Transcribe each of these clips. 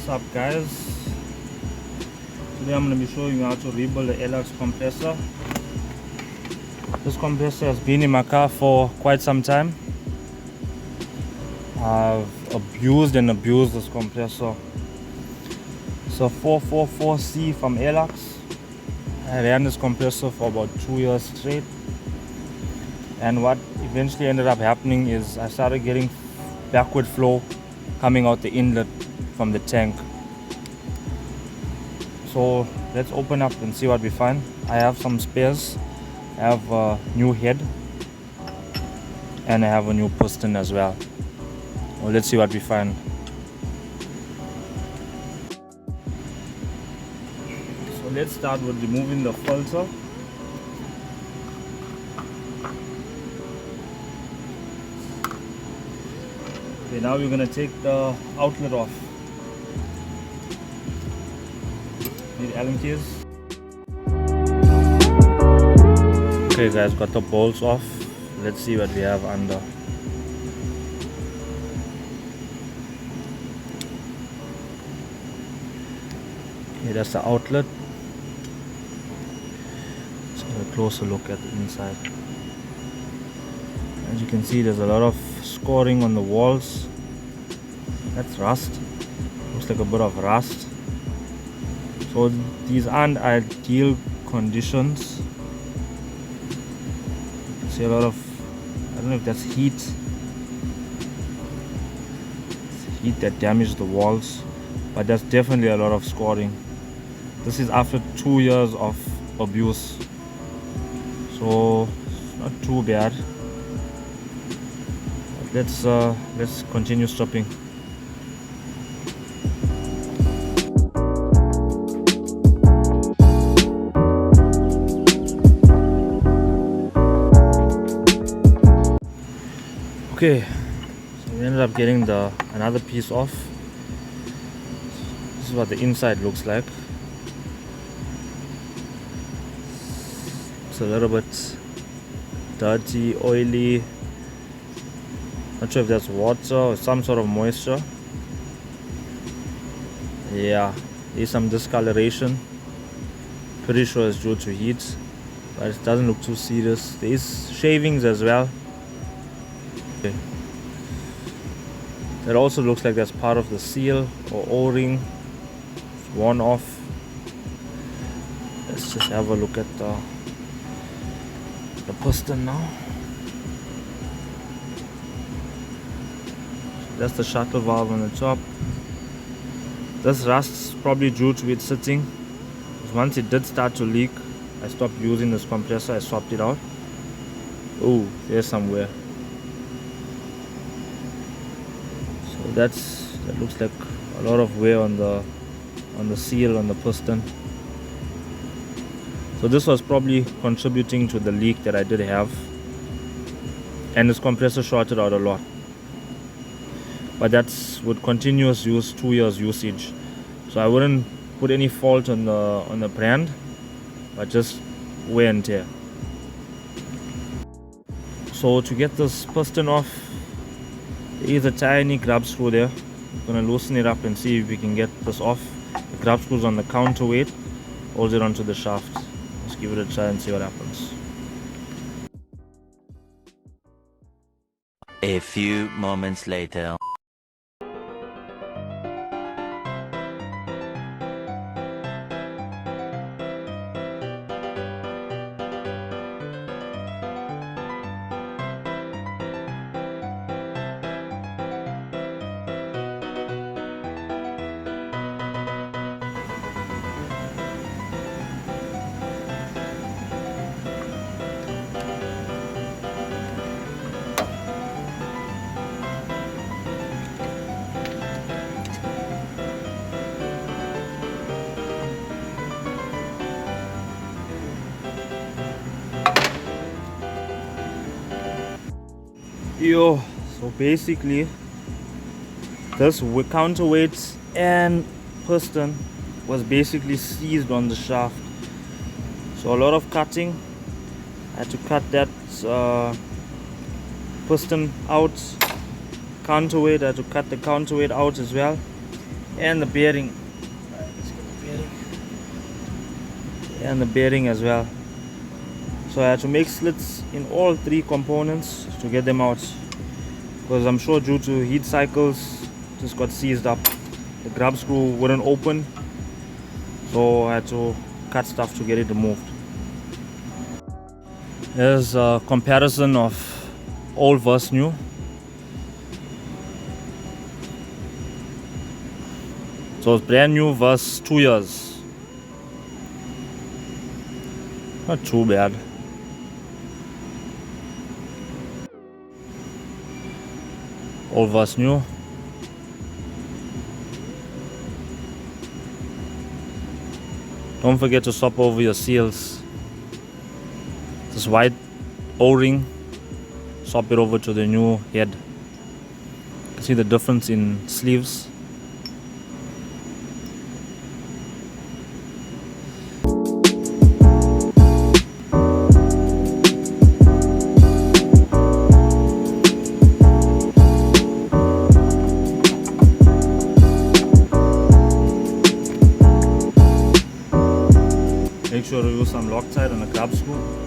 What's up, guys? Today I'm going to be showing you how to rebuild the Airlux compressor. This compressor has been in my car for quite some time. I've abused this compressor. It's a 444C from Airlux. I ran this compressor for about 2 years straight, and what eventually ended up happening is I started getting backward flow coming out the inlet from the tank. So let's open up and see what we find. I have some spares. I have a new head and I have a new piston as well. Well, let's see what we find. So let's start with removing the filter. Okay, now we're going to take the outlet off. Need Allen keys. Okay guys, got the bolts off. Let's see what we have under. Okay, that's the outlet. Let's get a closer look at the inside. As you can see, there's a lot of scoring on the walls. That's rust. Looks like a bit of rust. So these aren't ideal conditions. See a lot of, I don't know if that's heat. It's heat that damaged the walls, but there's definitely a lot of scoring. This is after 2 years of abuse, so it's not too bad. But let's continue stripping. Okay, so we ended up getting another piece off. This is what the inside looks like. It's a little bit dirty, oily. Not sure if that's water or some sort of moisture. Yeah, there's some discoloration. Pretty sure it's due to heat, but it doesn't look too serious. There's shavings as well. Okay. That also looks like that's part of the seal or O-ring. It's worn off. Let's just have a look at the piston now. That's the shuttle valve on the top. This rust's probably due to it sitting, because once it did start to leak, I stopped using this compressor. I swapped it out. Oh, there's some wear. That looks like a lot of wear on the seal on the piston. So this was probably contributing to the leak that I did have, and this compressor shorted out a lot. But that's with continuous use, 2 years usage. So I wouldn't put any fault on the brand, but just wear and tear. So to get this piston off, there is a tiny grub screw there. I'm going to loosen it up and see if we can get this off. The grub screw is on the counterweight, holds it onto the shaft. Let's give it a try and see what happens. A few moments later. So basically this counterweight and piston was basically seized on the shaft, so a lot of cutting. I had to cut that piston out. Counterweight, I had to cut the counterweight out as well. and the bearing. Let's get the bearing. And the bearing as well. So I had to make slits in all three components to get them out, because I'm sure due to heat cycles just got seized up. The grub screw wouldn't open, so I had to cut stuff to get it removed. Here's a comparison of old versus new. So it's brand new versus 2 years. Not too bad. Old versus new. Don't forget to swap over your seals. This white O-ring, swap it over to the new head. You can see the difference in sleeves. Make sure to use some Loctite on the grub screw.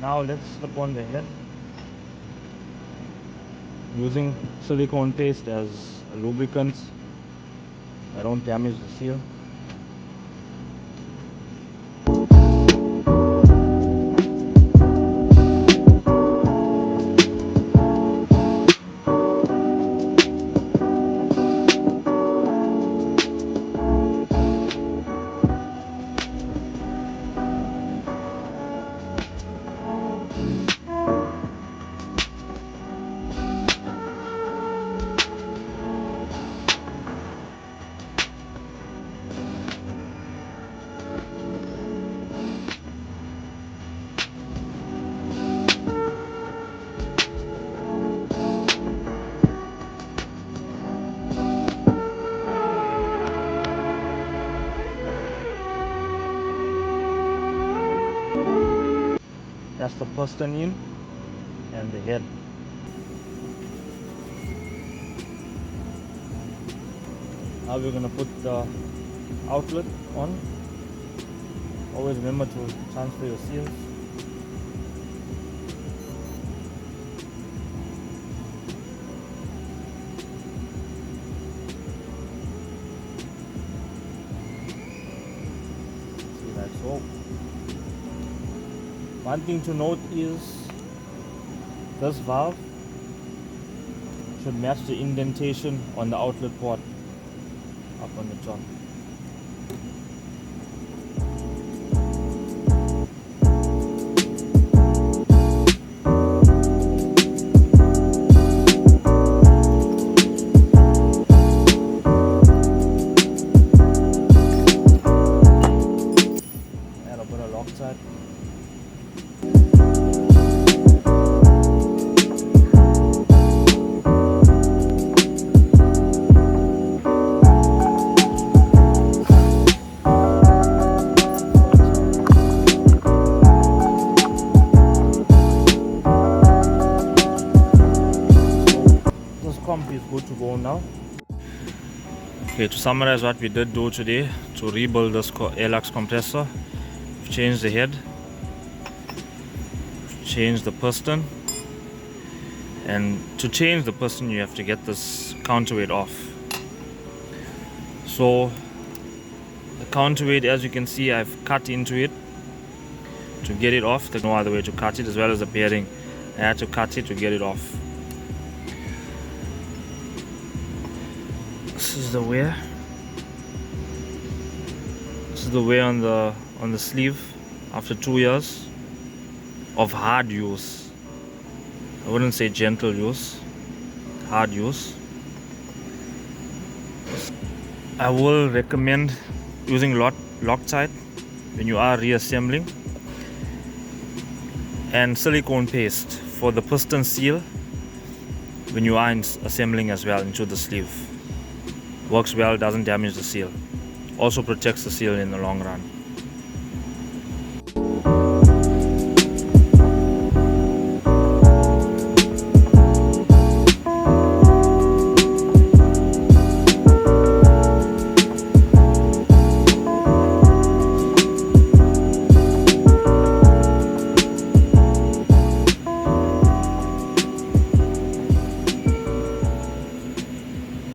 Now let's slip on the head using silicone paste as a lubricant. I don't damage the seal. That's the piston in and the head. Now we're going to put the outlet on. Always remember to transfer your seals. See, that's all. One thing to note is this valve should match the indentation on the outlet port up on the top. Add a bit of Loctite. Is good to go now. Okay, to summarize what we did do today to rebuild this Airlux compressor, we've changed the head, we've changed the piston, and to change the piston you have to get this counterweight off. So the counterweight, as you can see, I've cut into it to get it off. There's no other way to cut it, as well as the bearing. I had to cut it to get it off. This is the wear. This is the wear on the sleeve after 2 years of hard use. I wouldn't say gentle use, hard use. I will recommend using Loctite when you are reassembling, and silicone paste for the piston seal when you are assembling as well into the sleeve. Works well, doesn't damage the seal. Also protects the seal in the long run.